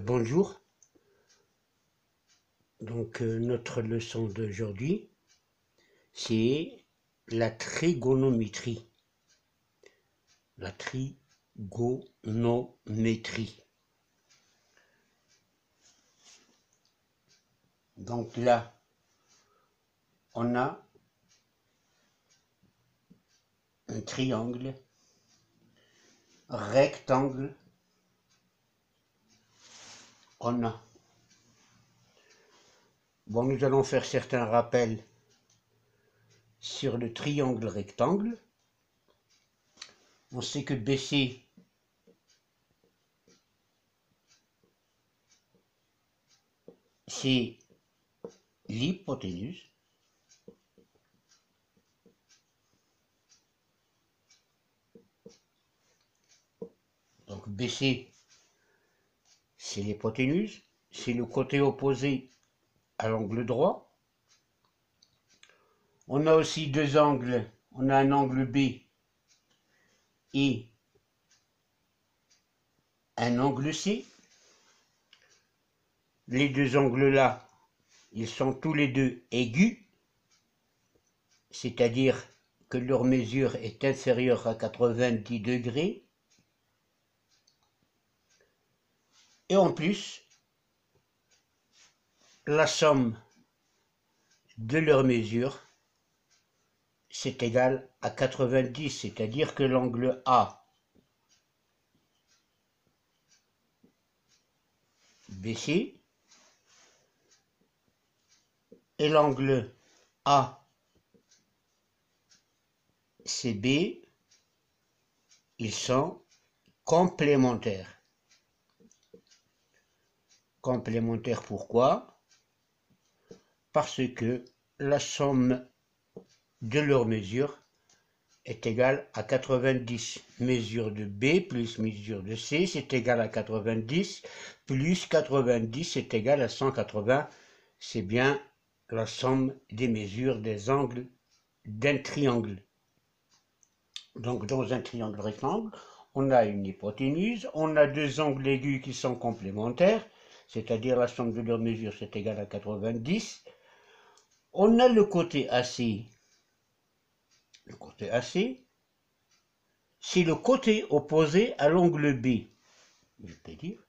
Bonjour. Notre leçon d'aujourd'hui, c'est la trigonométrie. La trigonométrie. Donc là, on a un triangle, rectangle, on a. Bon, nous allons faire certains rappels sur le triangle rectangle. On sait que BC, c'est l'hypoténuse. Donc BC, c'est l'hypoténuse, c'est le côté opposé à l'angle droit. On a aussi deux angles, on a un angle B et un angle C. Les deux angles-là, ils sont tous les deux aigus, c'est-à-dire que leur mesure est inférieure à 90 degrés. Et en plus, la somme de leurs mesures, c'est égal à 90, c'est-à-dire que l'angle A BC et l'angle ACB, ils sont complémentaires. Complémentaires pourquoi? Parce que la somme de leurs mesures est égale à 90. Mesure de B plus mesure de C, c'est égal à 90, plus 90, c'est égal à 180. C'est bien la somme des mesures des angles d'un triangle. Donc dans un triangle rectangle, on a une hypoténuse, on a deux angles aigus qui sont complémentaires, c'est-à-dire la somme de leurs mesures c'est égal à 90. On a le côté AC. Le côté AC, c'est le côté opposé à l'angle B. Je peux dire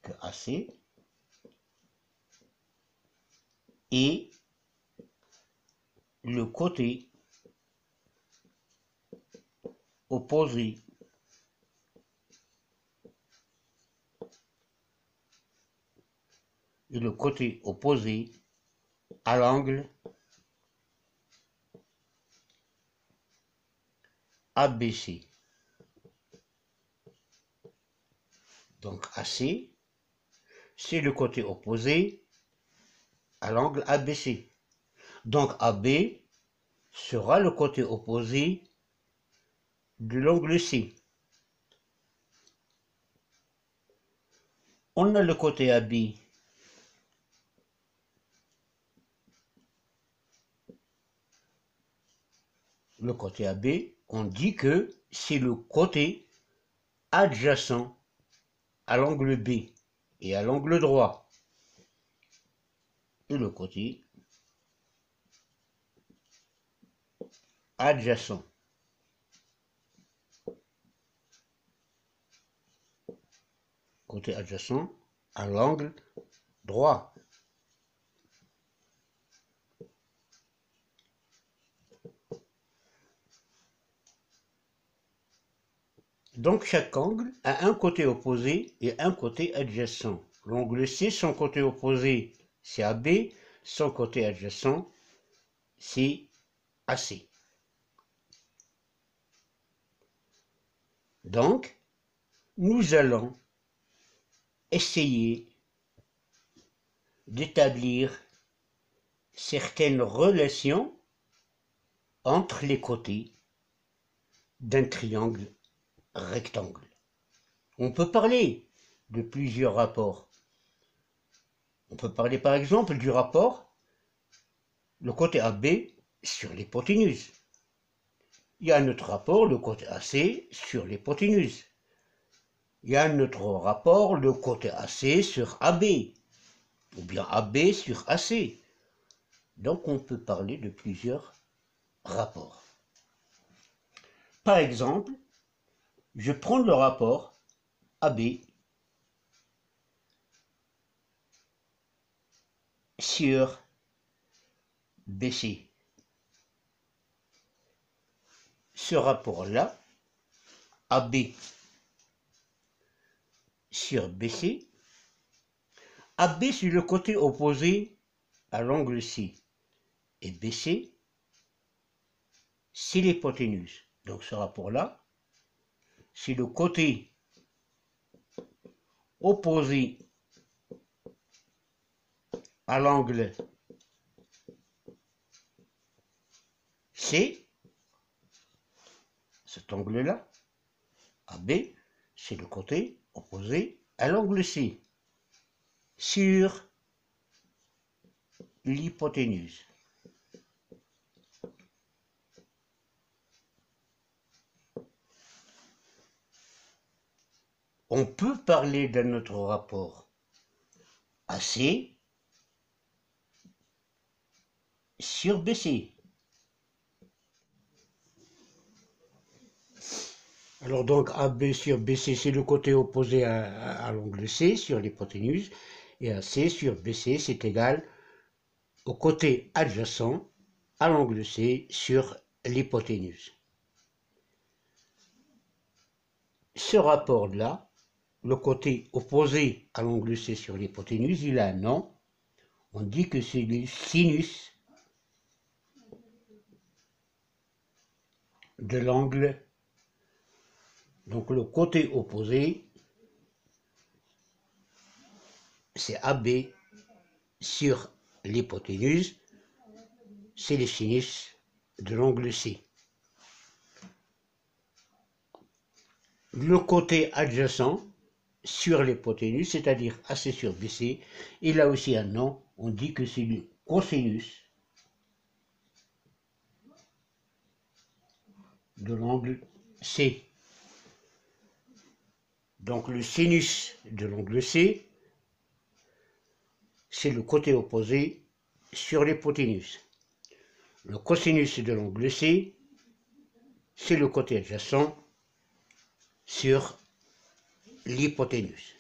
que AC est le côté opposé à l'angle ABC. Donc AC, c'est le côté opposé à l'angle ABC. Donc AB sera le côté opposé de l'angle C. On a le côté AB on dit que c'est le côté adjacent à l'angle B et à l'angle droit. Et le côté adjacent à l'angle droit. Donc chaque angle a un côté opposé et un côté adjacent. L'angle C, son côté opposé, c'est AB, son côté adjacent, c'est AC. Donc, nous allons essayer d'établir certaines relations entre les côtés d'un triangle rectangle. On peut parler de plusieurs rapports. On peut parler par exemple du rapport, le côté AB sur l'hypoténuse. Il y a un autre rapport, le côté AC sur l'hypoténuse. il y a notre rapport, le côté AC sur AB, ou bien AB sur AC. Donc on peut parler de plusieurs rapports. Par exemple, je prends le rapport AB sur BC. Ce rapport-là, AB sur BC, AB sur le côté opposé à l'angle C, et BC, c'est l'hypoténuse. Donc ce rapport-là, c'est le côté opposé à l'angle C, cet angle-là, AB, c'est le côté opposé à l'angle C, sur l'hypoténuse. On peut parler de notre rapport AC sur BC. Alors donc AB sur BC, c'est le côté opposé à l'angle C sur l'hypoténuse, et AC sur BC, c'est égal au côté adjacent à l'angle C sur l'hypoténuse. Ce rapport-là, le côté opposé à l'angle C sur l'hypoténuse, il a un nom. On dit que c'est le sinus de l'angle. Donc le côté opposé, c'est AB sur l'hypoténuse, c'est le sinus de l'angle C. Le côté adjacent sur l'hypoténuse, c'est-à-dire AC sur BC, il a aussi un nom, on dit que c'est le cosinus de l'angle C. Donc le sinus de l'angle C, c'est le côté opposé sur l'hypoténuse. Le cosinus de l'angle C, c'est le côté adjacent sur l'hypoténuse.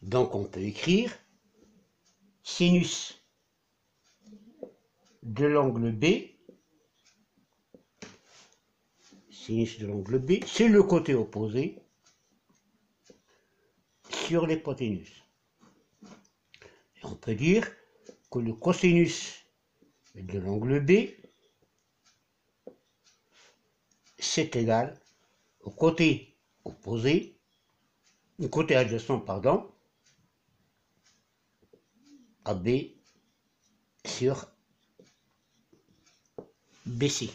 Donc on peut écrire sinus de l'angle B, sinus de l'angle B, c'est le côté opposé sur l'hypoténuse. On peut dire que le cosinus de l'angle B, c'est égal au côté opposé, au côté adjacent, pardon, AB sur BC.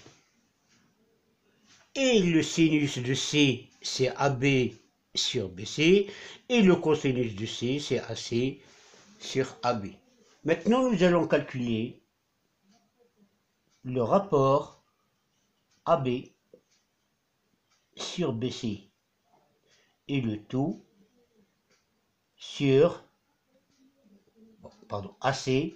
Et le sinus de C, c'est AB sur BC, et le cosinus de C, c'est AC sur AB. Maintenant, nous allons calculer le rapport AB sur BC et le tout sur AC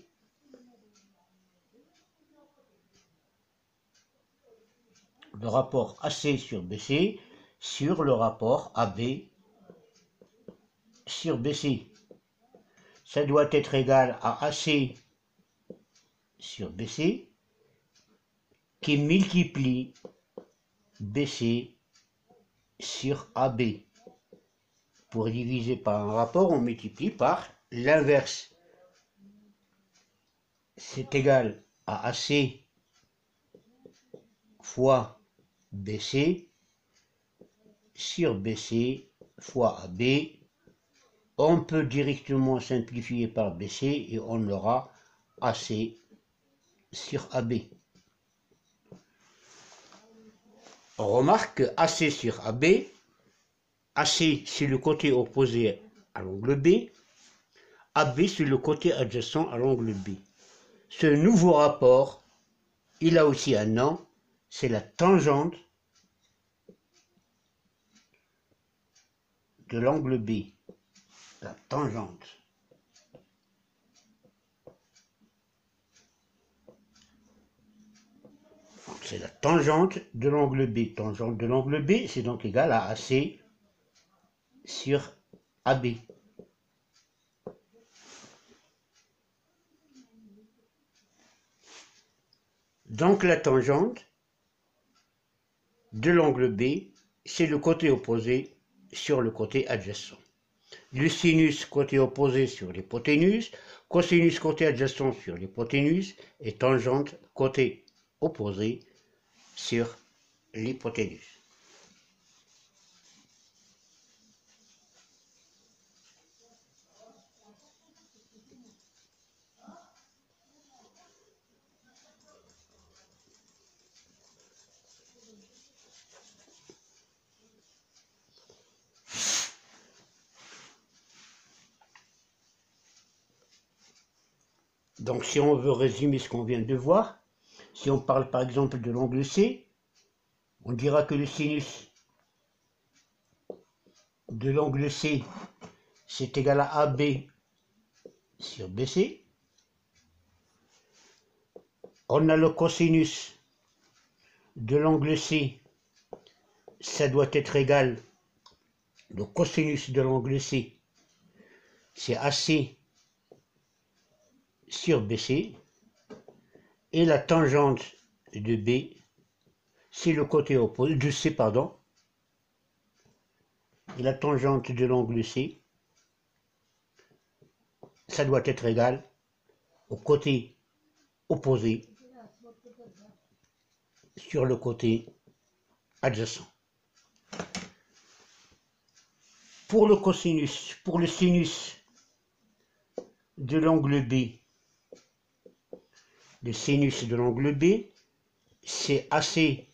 le rapport AC sur BC sur le rapport AB sur BC. Ça doit être égal à AC sur BC qui multiplie BC sur AB. Pour diviser par un rapport, on multiplie par l'inverse. C'est égal à AC fois BC sur BC fois AB. On peut directement simplifier par BC et on aura AC sur AB. On remarque que AC sur AB, AC c'est le côté opposé à l'angle B, AB c'est le côté adjacent à l'angle B. Ce nouveau rapport, il a aussi un nom, c'est la tangente de l'angle B. La tangente. C'est la tangente de l'angle B. Tangente de l'angle B, c'est donc égal à AC sur AB. Donc la tangente de l'angle B, c'est le côté opposé sur le côté adjacent. Le sinus côté opposé sur l'hypoténuse, cosinus côté adjacent sur l'hypoténuse et tangente côté opposé sur l'hypoténuse. Donc si on veut résumer ce qu'on vient de voir, si on parle par exemple de l'angle C, on dira que le sinus de l'angle C, c'est égal à AB sur BC. On a le cosinus de l'angle C, ça doit être égal, le cosinus de l'angle C, c'est AC sur BC, et la tangente de B, c'est le côté opposé, de C, pardon, et la tangente de l'angle C, ça doit être égal au côté opposé sur le côté adjacent. Pour le cosinus, pour le sinus de l'angle B, le sinus de l'angle B, c'est AC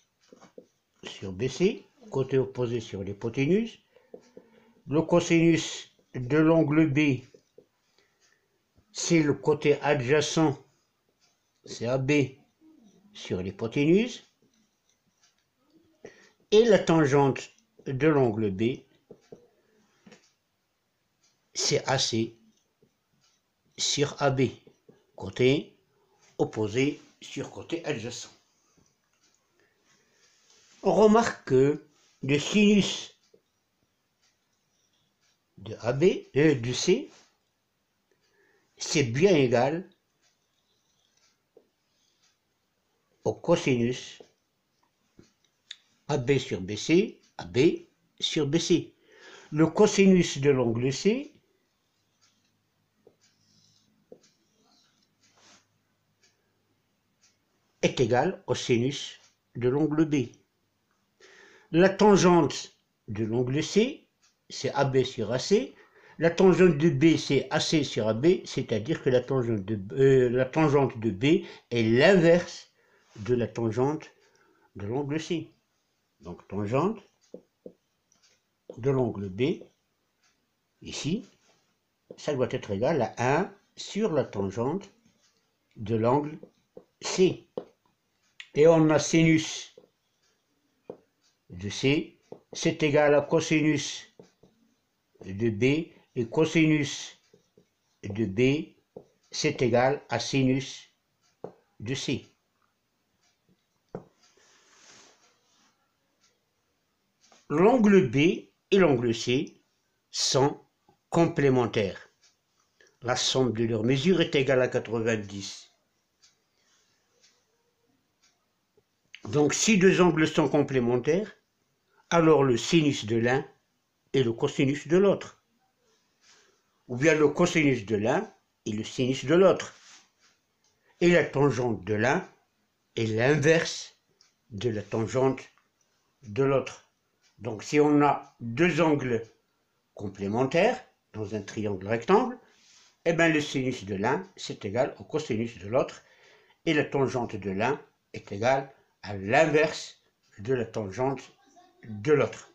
sur BC, côté opposé sur l'hypoténuse. Le cosinus de l'angle B, c'est le côté adjacent, c'est AB sur l'hypoténuse. Et la tangente de l'angle B, c'est AC sur AB, côté opposé sur côté adjacent. On remarque que le sinus de AB, de C, c'est bien égal au cosinus AB sur BC, AB sur BC. Le cosinus de l'angle C est égal au sinus de l'angle B. La tangente de l'angle C, c'est AB sur AC. La tangente de B, c'est AC sur AB, c'est-à-dire que la tangente de B est l'inverse de la tangente de l'angle C. Donc tangente de l'angle B, ici, ça doit être égal à 1 sur la tangente de l'angle C. Et on a sinus de C, c'est égal à cosinus de B, et cosinus de B, c'est égal à sinus de C. L'angle B et l'angle C sont complémentaires. La somme de leurs mesures est égale à 90. Donc si deux angles sont complémentaires, alors le sinus de l'un et le cosinus de l'autre. Ou bien le cosinus de l'un et le sinus de l'autre. Et la tangente de l'un est l'inverse de la tangente de l'autre. Donc si on a deux angles complémentaires dans un triangle rectangle, eh bien le sinus de l'un c'est égal au cosinus de l'autre et la tangente de l'un est égale à l'inverse de la tangente de l'autre.